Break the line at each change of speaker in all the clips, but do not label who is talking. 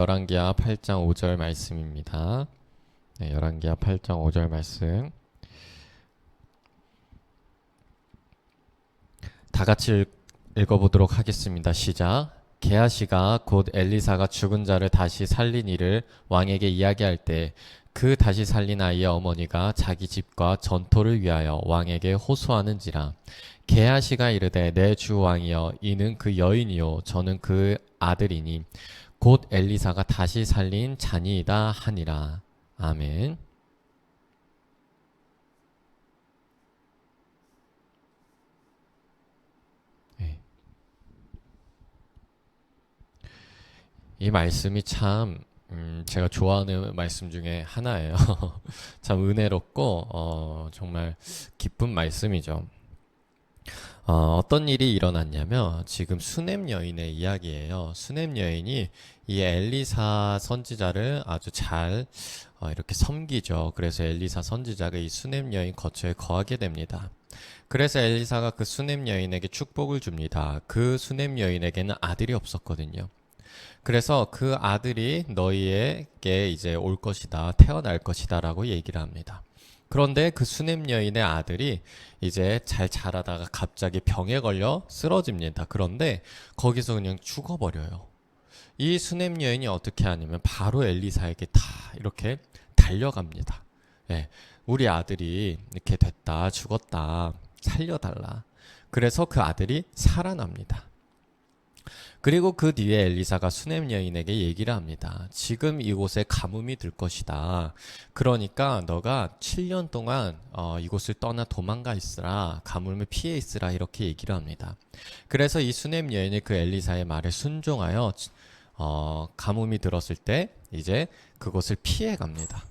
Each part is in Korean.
열왕기하 8장 5절 말씀입니다. 네, 열왕기하 8장 5절 말씀. 다 같이 읽어보도록 하겠습니다. 시작. 게하시가 곧 엘리사가 죽은 자를 다시 살린 일을 왕에게 이야기할 때 그 다시 살린 아이의 어머니가 자기 집과 전토를 위하여 왕에게 호소하는지라. 게하시가 이르되 내 주 왕이여 이는 그 여인이요 저는 그 아들이니 곧 엘리사가 다시 살린 자니이다 하니라. 아멘. 네. 이 말씀이 참 제가 좋아하는 말씀 중에 하나예요. 참 은혜롭고 정말 기쁜 말씀이죠. 어떤 일이 일어났냐면 지금 수넴 여인의 이야기예요. 수넴 여인이 이 엘리사 선지자를 아주 잘 이렇게 섬기죠. 그래서 엘리사 선지자가 이 수넴 여인 거처에 거하게 됩니다. 그래서 엘리사가 그 수넴 여인에게 축복을 줍니다. 그 수넴 여인에게는 아들이 없었거든요. 그래서 그 아들이 너희에게 이제 올 것이다, 태어날 것이다 라고 얘기를 합니다. 그런데 그 수넴 여인의 아들이 이제 잘 자라다가 갑자기 병에 걸려 쓰러집니다. 그런데 거기서 그냥 죽어버려요. 이 수넴 여인이 어떻게 하냐면 바로 엘리사에게 다 이렇게 달려갑니다. 예, 우리 아들이 이렇게 됐다, 죽었다, 살려달라. 그래서 그 아들이 살아납니다. 그리고 그 뒤에 엘리사가 수넴 여인에게 얘기를 합니다. 지금 이곳에 가뭄이 들 것이다. 그러니까 너가 7년 동안 이곳을 떠나 도망가 있으라. 가뭄을 피해 있으라. 이렇게 얘기를 합니다. 그래서 이 수넴 여인이 그 엘리사의 말에 순종하여 가뭄이 들었을 때 이제 그곳을 피해 갑니다.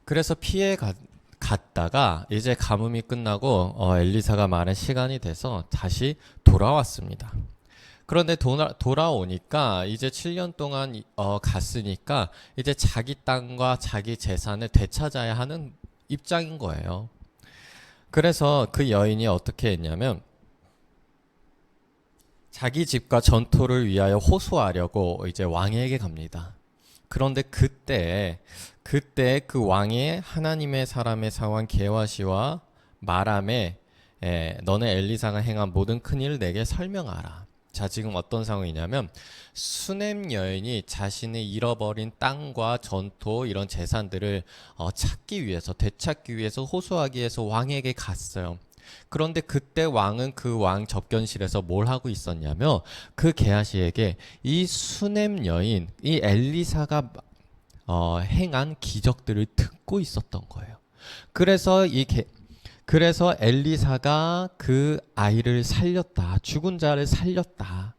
그래서 갔다가 이제 가뭄이 끝나고 엘리사가 말한 시간이 돼서 다시 돌아왔습니다. 그런데 돌아오니까 이제 7년 동안 갔으니까 이제 자기 땅과 자기 재산을 되찾아야 하는 입장인 거예요. 그래서 그 여인이 어떻게 했냐면 자기 집과 전토를 위하여 호소하려고 이제 왕에게 갑니다. 그런데 그때 그 왕이 하나님의 사람의 사원 게하시와 말하매 너는 엘리사가 행한 모든 큰일을 내게 설명하라. 자, 지금 어떤 상황이냐면 수넴 여인이 자신의 잃어버린 땅과 전토 이런 재산들을 찾기 위해서 되찾기 위해서 호소하기 위해서 왕에게 갔어요. 그런데 그때 왕은 그 왕 접견실에서 뭘 하고 있었냐면 그 게하시에게 이 수넴 여인, 이 엘리사가 행한 기적들을 듣고 있었던 거예요. 그래서 엘리사가 그 아이를 살렸다, 죽은 자를 살렸다,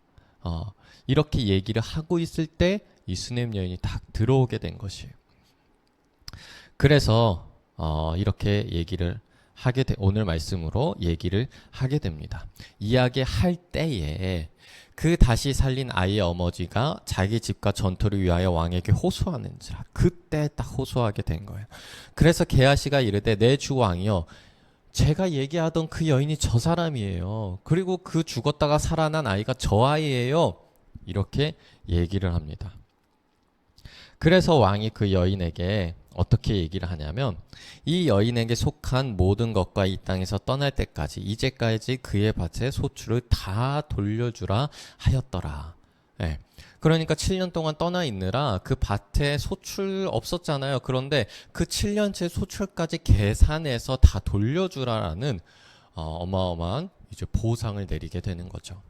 이렇게 얘기를 하고 있을 때 이 수넴 여인이 딱 들어오게 된 것이에요. 그래서 이렇게 얘기를 오늘 말씀으로 얘기를 하게 됩니다. 이야기할 때에 그 다시 살린 아이의 어머니가 자기 집과 전토를 위하여 왕에게 호소하는지라. 그때 딱 호소하게 된 거예요. 그래서 게하시가 이르되 내 주 왕이여 제가 얘기하던 그 여인이 저 사람이에요. 그리고 그 죽었다가 살아난 아이가 저 아이예요. 이렇게 얘기를 합니다. 그래서 왕이 그 여인에게 어떻게 얘기를 하냐면 이 여인에게 속한 모든 것과 이 땅에서 떠날 때까지 이제까지 그의 밭에 소출을 다 돌려주라 하였더라. 네. 그러니까 7년 동안 떠나 있느라 그 밭에 소출 없었잖아요. 그런데 그 7년째 소출까지 계산해서 다 돌려주라라는 어마어마한 이제 보상을 내리게 되는 거죠.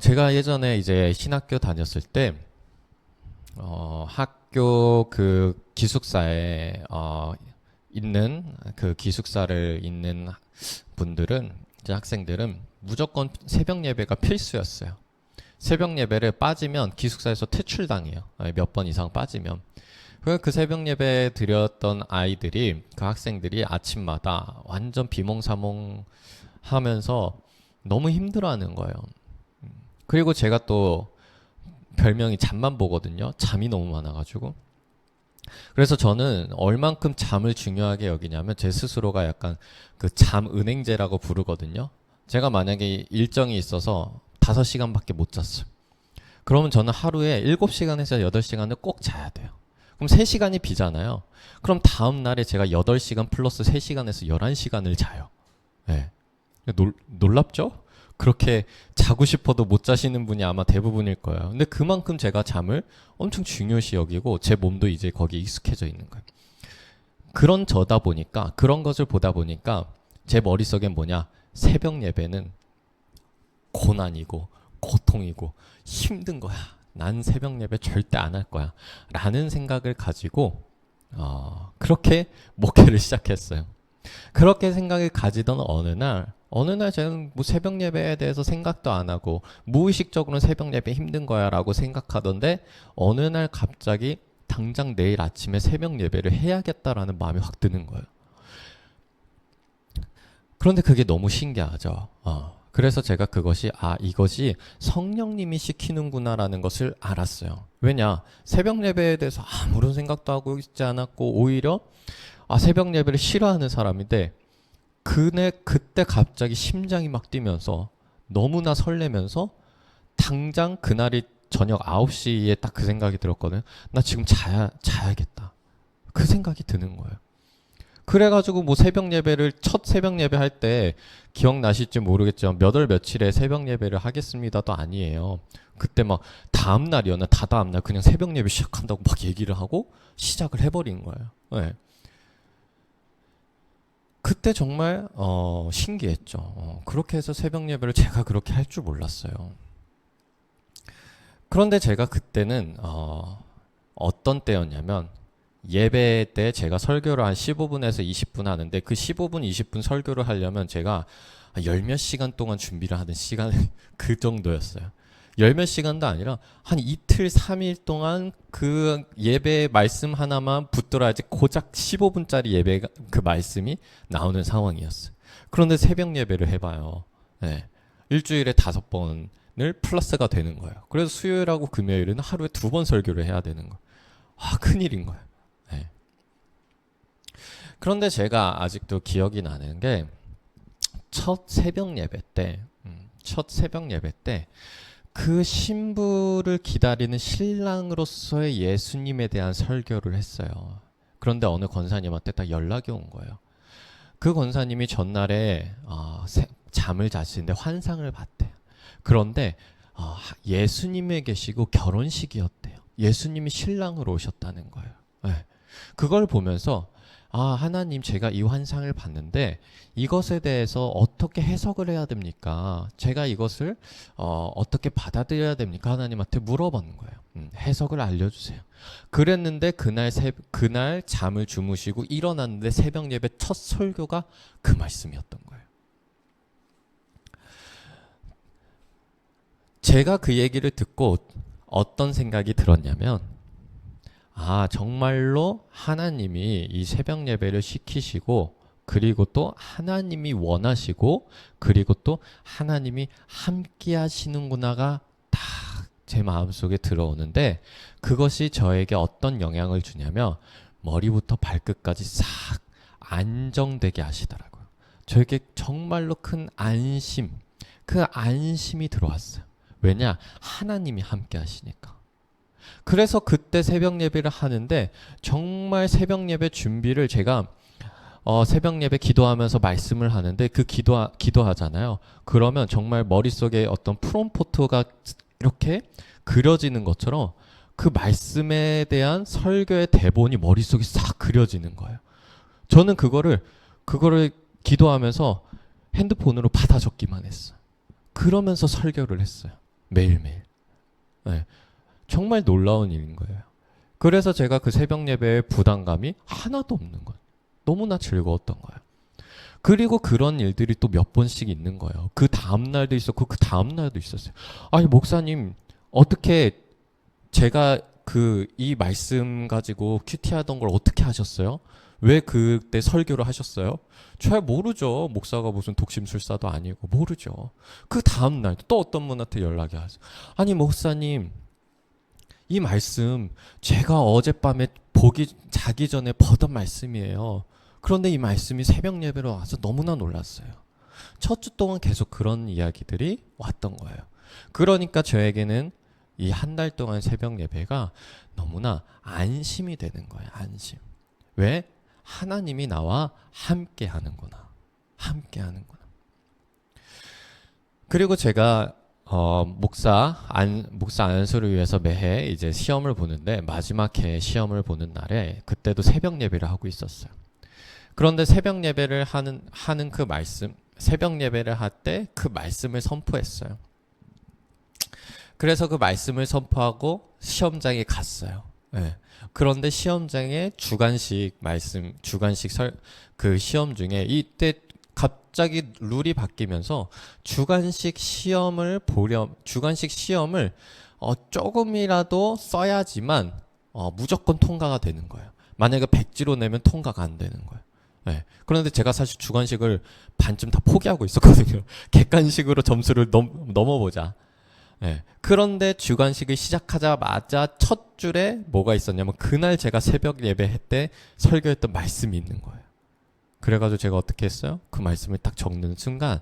제가 예전에 이제 신학교 다녔을 때 학교 그 기숙사에 있는 그 기숙사를 있는 분들은 이제 학생들은 무조건 새벽 예배가 필수였어요. 새벽 예배를 빠지면 기숙사에서 퇴출당해요. 몇 번 이상 빠지면. 그 새벽 예배 드렸던 아이들이 그 학생들이 아침마다 완전 비몽사몽 하면서 너무 힘들어하는 거예요. 그리고 제가 또 별명이 잠만 보거든요. 잠이 너무 많아가지고. 그래서 저는 얼만큼 잠을 중요하게 여기냐면 제 스스로가 약간 그 잠 은행제라고 부르거든요. 제가 만약에 일정이 있어서 5시간밖에 못 잤어요. 그러면 저는 하루에 7시간에서 8시간을 꼭 자야 돼요. 그럼 3시간이 비잖아요. 그럼 다음 날에 제가 8시간 플러스 3시간에서 11시간을 자요. 네. 놀랍죠? 그렇게 자고 싶어도 못 자시는 분이 아마 대부분일 거예요. 근데 그만큼 제가 잠을 엄청 중요시 여기고 제 몸도 이제 거기에 익숙해져 있는 거예요. 그런 저다 보니까, 그런 것을 보다 보니까 제 머릿속엔 뭐냐, 새벽 예배는 고난이고 고통이고 힘든 거야. 난 새벽 예배 절대 안 할 거야. 라는 생각을 가지고 그렇게 목회를 시작했어요. 그렇게 생각을 가지던 어느 날 저는 뭐 새벽 예배에 대해서 생각도 안 하고 무의식적으로는 새벽 예배 힘든 거야 라고 생각하던데 어느 날 갑자기 당장 내일 아침에 새벽 예배를 해야겠다라는 마음이 확 드는 거예요. 그런데 그게 너무 신기하죠. 그래서 제가 이것이 성령님이 시키는구나라는 것을 알았어요. 왜냐? 새벽 예배에 대해서 아무런 생각도 하고 있지 않았고 오히려 새벽 예배를 싫어하는 사람인데 그때 갑자기 심장이 막 뛰면서 너무나 설레면서 당장 그날이 저녁 9시에 딱 그 생각이 들었거든요. 나 지금 자야겠다. 그 생각이 드는 거예요. 그래가지고 뭐 첫 새벽 예배 할 때 기억나실지 모르겠지만 몇 월 며칠에 새벽 예배를 하겠습니다도 아니에요. 그때 막 다음 날이었나 다다음 날 그냥 새벽 예배 시작한다고 막 얘기를 하고 시작을 해버린 거예요. 네. 그때 정말 신기했죠. 그렇게 해서 새벽 예배를 제가 그렇게 할 줄 몰랐어요. 그런데 제가 그때는 어떤 때였냐면 예배 때 제가 설교를 한 15분에서 20분 하는데 그 15분, 20분 설교를 하려면 제가 열 몇 시간 동안 준비를 하는 시간 그 정도였어요. 열 몇 시간도 아니라 한 이틀, 3일 동안 그 예배 말씀 하나만 붙들어야지 고작 15분짜리 예배 그 말씀이 나오는 상황이었어요. 그런데 새벽 예배를 해봐요. 네. 일주일에 5번을 플러스가 되는 거예요. 그래서 수요일하고 금요일은 하루에 2번 설교를 해야 되는 거예요. 큰일인 거예요. 네. 그런데 제가 아직도 기억이 나는 게 첫 새벽 예배 때 그 신부를 기다리는 신랑으로서의 예수님에 대한 설교를 했어요. 그런데 어느 권사님한테 딱 연락이 온 거예요. 그 권사님이 전날에 잠을 자시는데 환상을 봤대요. 그런데 예수님에 계시고 결혼식이었대요. 예수님이 신랑으로 오셨다는 거예요. 네. 그걸 보면서 하나님, 제가 이 환상을 봤는데 이것에 대해서 어떻게 해석을 해야 됩니까? 제가 이것을 어떻게 받아들여야 됩니까? 하나님한테 물어보는 거예요. 해석을 알려주세요. 그랬는데 그날 잠을 주무시고 일어났는데 새벽 예배 첫 설교가 그 말씀이었던 거예요. 제가 그 얘기를 듣고 어떤 생각이 들었냐면 정말로 하나님이 이 새벽 예배를 시키시고 그리고 또 하나님이 원하시고 그리고 또 하나님이 함께 하시는구나가 딱 제 마음속에 들어오는데 그것이 저에게 어떤 영향을 주냐면 머리부터 발끝까지 싹 안정되게 하시더라고요. 저에게 정말로 큰 안심, 그 안심이 들어왔어요. 왜냐? 하나님이 함께 하시니까. 그래서 그때 새벽 예배를 하는데 정말 새벽 예배 준비를 제가 새벽 예배 기도하면서 말씀을 하는데 그 기도하잖아요. 그러면 정말 머릿속에 어떤 프롬포트가 이렇게 그려지는 것처럼 그 말씀에 대한 설교의 대본이 머릿속에 싹 그려지는 거예요. 저는 그거를 기도하면서 핸드폰으로 받아 적기만 했어요. 그러면서 설교를 했어요. 매일매일. 네. 정말 놀라운 일인 거예요. 그래서 제가 그 새벽 예배의 부담감이 하나도 없는 거예요. 너무나 즐거웠던 거예요. 그리고 그런 일들이 또 몇 번씩 있는 거예요. 그 다음 날도 있었고 그 다음 날도 있었어요. 목사님, 어떻게 제가 이 말씀 가지고 큐티하던 걸 어떻게 하셨어요? 왜 그때 설교를 하셨어요? 잘 모르죠. 목사가 무슨 독심술사도 아니고 모르죠. 그 다음 날도 또 어떤 분한테 연락이 와서 목사님, 이 말씀 제가 어젯밤에 자기 전에 보던 말씀이에요. 그런데 이 말씀이 새벽 예배로 와서 너무나 놀랐어요. 첫 주 동안 계속 그런 이야기들이 왔던 거예요. 그러니까 저에게는 이 한 달 동안 새벽 예배가 너무나 안심이 되는 거예요. 안심. 왜? 하나님이 나와 함께 하는구나. 함께 하는구나. 그리고 제가 목사 안수를 위해서 매해 이제 시험을 보는데 마지막 해 시험을 보는 날에 그때도 새벽 예배를 하고 있었어요. 그런데 새벽 예배를 하는 그 말씀, 새벽 예배를 할 때 그 말씀을 선포했어요. 그래서 그 말씀을 선포하고 시험장에 갔어요. 네. 그런데 시험장에 그 시험 중에 이때 갑자기 룰이 바뀌면서 주관식 시험을 조금이라도 써야지만 무조건 통과가 되는 거예요. 만약에 백지로 내면 통과가 안 되는 거예요. 네. 그런데 제가 사실 주관식을 반쯤 다 포기하고 있었거든요. 객관식으로 점수를 넘어보자. 네. 그런데 주관식을 시작하자마자 첫 줄에 뭐가 있었냐면 그날 제가 새벽 예배 때 설교했던 말씀이 있는 거예요. 그래가지고 제가 어떻게 했어요? 그 말씀을 딱 적는 순간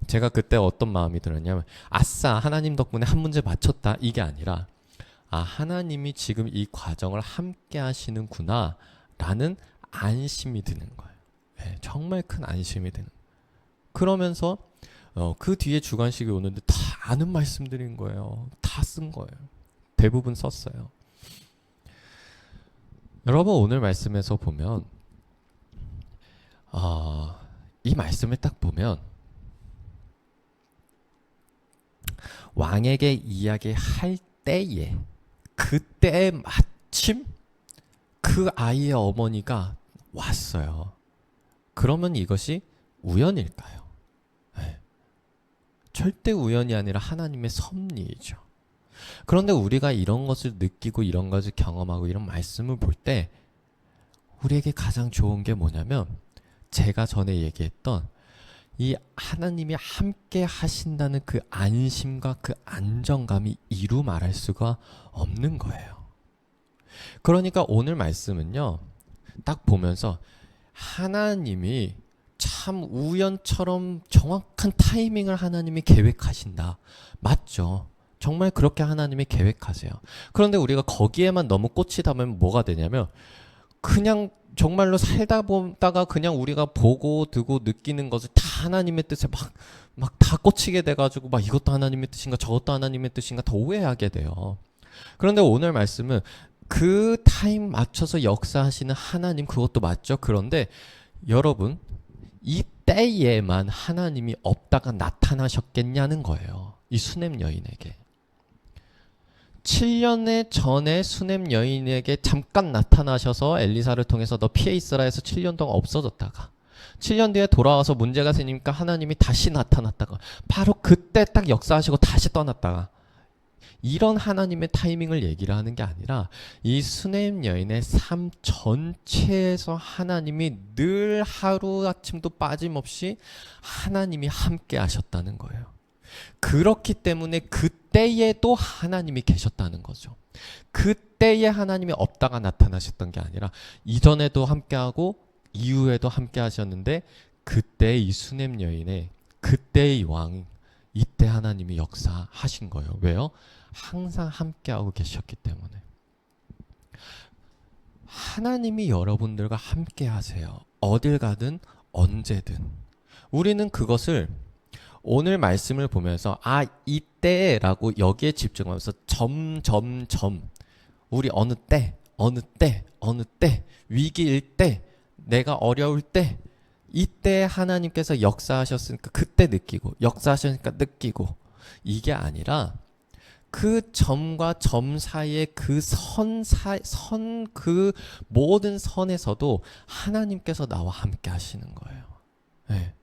제가 그때 어떤 마음이 들었냐면 아싸 하나님 덕분에 한 문제 맞췄다 이게 아니라 하나님이 지금 이 과정을 함께 하시는구나 라는 안심이 드는 거예요. 네, 정말 큰 안심이 드는 그러면서 그 뒤에 주관식이 오는데 다 아는 말씀들인 거예요. 다 쓴 거예요. 대부분 썼어요. 여러분 오늘 말씀에서 보면 이 말씀을 딱 보면 왕에게 이야기할 때에 그때 마침 그 아이의 어머니가 왔어요. 그러면 이것이 우연일까요? 네. 절대 우연이 아니라 하나님의 섭리이죠. 그런데 우리가 이런 것을 느끼고 이런 것을 경험하고 이런 말씀을 볼 때 우리에게 가장 좋은 게 뭐냐면 제가 전에 얘기했던 이 하나님이 함께 하신다는 그 안심과 그 안정감이 이루 말할 수가 없는 거예요. 그러니까 오늘 말씀은요. 딱 보면서 하나님이 참 우연처럼 정확한 타이밍을 하나님이 계획하신다. 맞죠? 정말 그렇게 하나님이 계획하세요. 그런데 우리가 거기에만 너무 꽂히다면 뭐가 되냐면 그냥 정말로 살다 보다가 그냥 우리가 보고 듣고 느끼는 것을 다 하나님의 뜻에 막 다 꽂히게 돼가지고 막 이것도 하나님의 뜻인가 저것도 하나님의 뜻인가 다 오해하게 돼요. 그런데 오늘 말씀은 그 타임 맞춰서 역사하시는 하나님 그것도 맞죠. 그런데 여러분 이 때에만 하나님이 없다가 나타나셨겠냐는 거예요. 이 수냄 여인에게. 7년 전에 수냄 여인에게 잠깐 나타나셔서 엘리사를 통해서 너 피해 있으라 해서 7년 동안 없어졌다가 7년 뒤에 돌아와서 문제가 생기니까 하나님이 다시 나타났다가 바로 그때 딱 역사하시고 다시 떠났다가 이런 하나님의 타이밍을 얘기를 하는 게 아니라 이 수냄 여인의 삶 전체에서 하나님이 늘 하루아침도 빠짐없이 하나님이 함께 하셨다는 거예요. 그렇기 때문에 그때에도 하나님이 계셨다는 거죠. 그때에 하나님이 없다가 나타나셨던 게 아니라 이전에도 함께하고 이후에도 함께 하셨는데 그때 이 수냄 여인의 그때의 왕 이때 하나님이 역사하신 거예요. 왜요? 항상 함께하고 계셨기 때문에. 하나님이 여러분들과 함께 하세요. 어딜 가든 언제든. 우리는 그것을 오늘 말씀을 보면서 이때라고 여기에 집중하면서 점점점 우리 어느 때 위기일 때 내가 어려울 때 이때 하나님께서 역사하셨으니까 그때 느끼고 역사하셨으니까 느끼고 이게 아니라 그 점과 점 사이의 그 그 모든 선에서도 하나님께서 나와 함께 하시는 거예요. 네.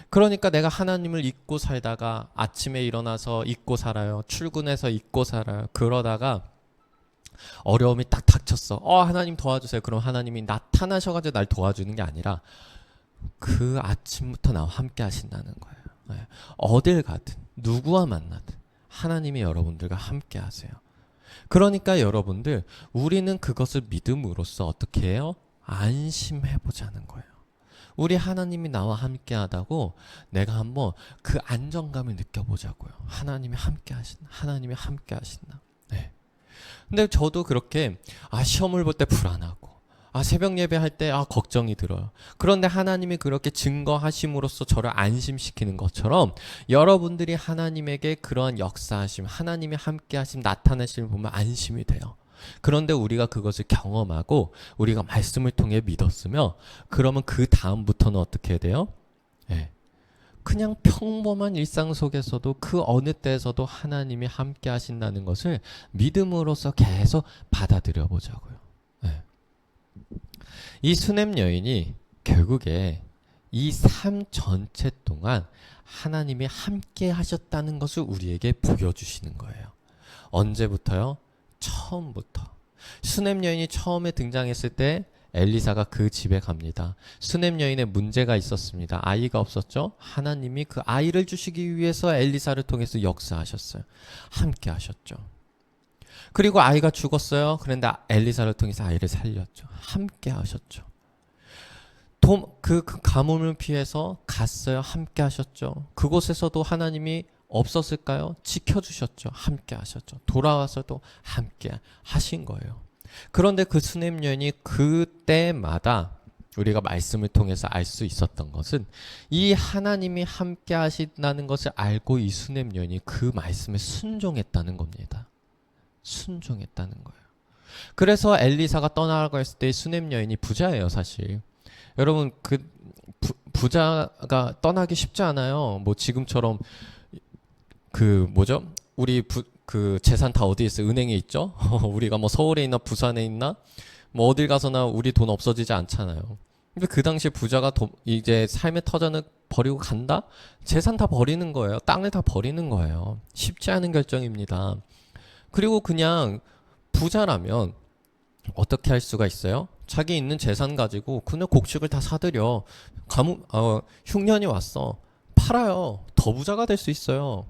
그러니까 내가 하나님을 잊고 살다가 아침에 일어나서 잊고 살아요. 출근해서 잊고 살아요. 그러다가 어려움이 딱 닥쳤어. 하나님 도와주세요. 그럼 하나님이 나타나셔가지고 날 도와주는 게 아니라 그 아침부터 나와 함께 하신다는 거예요. 네. 어딜 가든 누구와 만나든 하나님이 여러분들과 함께 하세요. 그러니까 여러분들 우리는 그것을 믿음으로써 어떻게 해요? 안심해보자는 거예요. 우리 하나님이 나와 함께 하다고 내가 한번 그 안정감을 느껴보자고요. 하나님이 함께 하신다. 하나님이 함께 하신다. 네. 근데 저도 그렇게 시험을 볼 때 불안하고 새벽 예배할 때 걱정이 들어요. 그런데 하나님이 그렇게 증거하심으로써 저를 안심시키는 것처럼 여러분들이 하나님에게 그러한 역사하심, 하나님이 함께하심 나타내심을 보면 안심이 돼요. 그런데 우리가 그것을 경험하고 우리가 말씀을 통해 믿었으며 그러면 그 다음부터는 어떻게 해야 돼요? 네. 그냥 평범한 일상 속에서도 그 어느 때에서도 하나님이 함께 하신다는 것을 믿음으로써 계속 받아들여 보자고요. 네. 이 수냄 여인이 결국에 이 삶 전체 동안 하나님이 함께 하셨다는 것을 우리에게 보여주시는 거예요. 언제부터요? 처음부터. 수냄 여인이 처음에 등장했을 때 엘리사가 그 집에 갑니다. 수냄 여인의 문제가 있었습니다. 아이가 없었죠? 하나님이 그 아이를 주시기 위해서 엘리사를 통해서 역사하셨어요. 함께 하셨죠. 그리고 아이가 죽었어요. 그런데 엘리사를 통해서 아이를 살렸죠. 함께 하셨죠. 그 가뭄을 피해서 갔어요. 함께 하셨죠. 그곳에서도 하나님이 없었을까요? 지켜주셨죠. 함께 하셨죠. 돌아와서도 함께 하신 거예요. 그런데 그 수냄 여인이 그때마다 우리가 말씀을 통해서 알 수 있었던 것은 이 하나님이 함께 하신다는 것을 알고 이 수냄 여인이 그 말씀에 순종했다는 겁니다. 순종했다는 거예요. 그래서 엘리사가 떠나가고 했을 때 수냄 여인이 부자예요, 사실. 여러분 부자가 떠나기 쉽지 않아요. 뭐 지금처럼 우리 그 재산 다 어디에 있어요? 은행에 있죠? 우리가 뭐 서울에 있나 부산에 있나 뭐 어딜 가서나 우리 돈 없어지지 않잖아요. 근데 그 당시 부자가 이제 삶의 터전을 버리고 간다? 재산 다 버리는 거예요. 땅을 다 버리는 거예요. 쉽지 않은 결정입니다. 그리고 그냥 부자라면 어떻게 할 수가 있어요? 자기 있는 재산 가지고 그냥 곡식을 다 사들여. 흉년이 왔어. 팔아요. 더 부자가 될 수 있어요.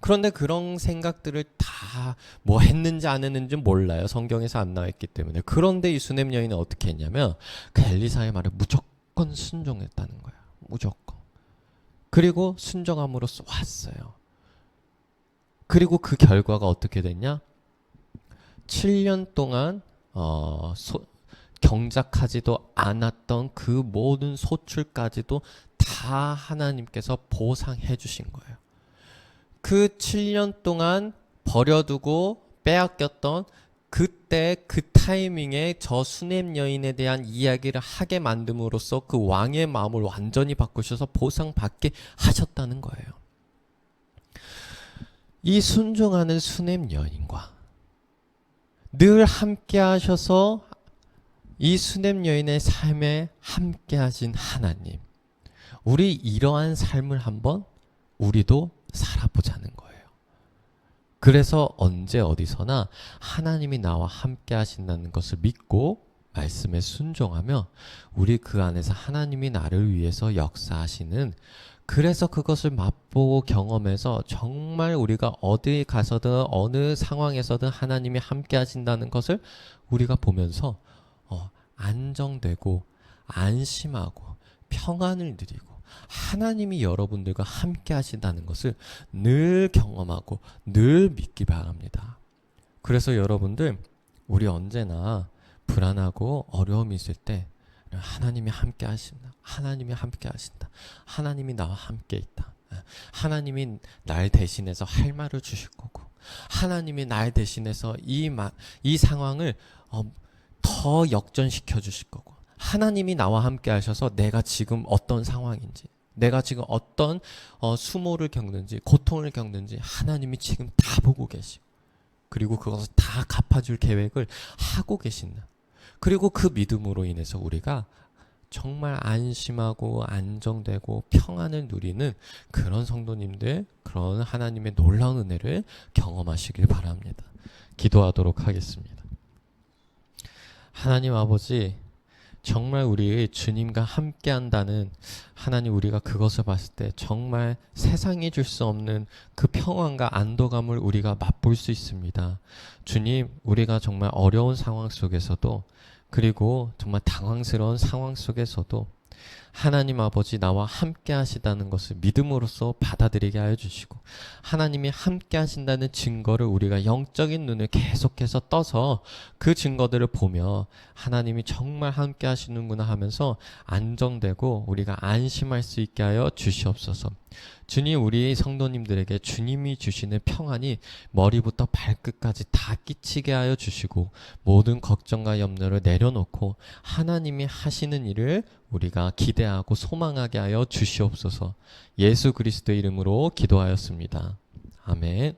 그런데 그런 생각들을 다 뭐 했는지 안 했는지 몰라요. 성경에서 안 나와 있기 때문에. 그런데 이 수냄 여인은 어떻게 했냐면 그 엘리사의 말에 무조건 순종했다는 거예요. 무조건. 그리고 순종함으로써 왔어요. 그리고 그 결과가 어떻게 됐냐? 7년 동안 경작하지도 않았던 그 모든 소출까지도 다 하나님께서 보상해 주신 거예요. 그 7년 동안 버려두고 빼앗겼던 그때 그 타이밍에 저 수냄 여인에 대한 이야기를 하게 만듦으로써 그 왕의 마음을 완전히 바꾸셔서 보상받게 하셨다는 거예요. 이 순종하는 수냄 여인과 늘 함께 하셔서 이 수냄 여인의 삶에 함께 하신 하나님, 우리 이러한 삶을 한번 우리도 살아보자는 거예요. 그래서 언제 어디서나 하나님이 나와 함께 하신다는 것을 믿고 말씀에 순종하며 우리 그 안에서 하나님이 나를 위해서 역사하시는, 그래서 그것을 맛보고 경험해서 정말 우리가 어디 가서든 어느 상황에서든 하나님이 함께 하신다는 것을 우리가 보면서 안정되고 안심하고 평안을 누리고 하나님이 여러분들과 함께 하신다는 것을 늘 경험하고 늘 믿기 바랍니다. 그래서 여러분들, 우리 언제나 불안하고 어려움이 있을 때 하나님이 함께 하신다. 하나님이 함께 하신다. 하나님이 나와 함께 있다. 하나님이 날 대신해서 할 말을 주실 거고, 하나님이 날 대신해서 이 상황을 더 역전시켜 주실 거고, 하나님이 나와 함께 하셔서 내가 지금 어떤 상황인지, 내가 지금 어떤 수모를 겪는지, 고통을 겪는지 하나님이 지금 다 보고 계시고, 그리고 그것을 다 갚아줄 계획을 하고 계신다. 그리고 그 믿음으로 인해서 우리가 정말 안심하고 안정되고 평안을 누리는 그런 성도님들, 그런 하나님의 놀라운 은혜를 경험하시길 바랍니다. 기도하도록 하겠습니다. 하나님 아버지, 정말 우리 주님과 함께 한다는 하나님, 우리가 그것을 봤을 때 정말 세상이 줄 수 없는 그 평안과 안도감을 우리가 맛볼 수 있습니다. 주님, 우리가 정말 어려운 상황 속에서도, 그리고 정말 당황스러운 상황 속에서도 하나님 아버지 나와 함께 하시다는 것을 믿음으로써 받아들이게 하여 주시고, 하나님이 함께 하신다는 증거를 우리가 영적인 눈을 계속해서 떠서 그 증거들을 보며 하나님이 정말 함께 하시는구나 하면서 안정되고 우리가 안심할 수 있게 하여 주시옵소서. 주님, 우리 성도님들에게 주님이 주시는 평안이 머리부터 발끝까지 다 끼치게 하여 주시고, 모든 걱정과 염려를 내려놓고 하나님이 하시는 일을 우리가 기대하고 소망하게 하여 주시옵소서. 예수 그리스도의 이름으로 기도하였습니다. 아멘.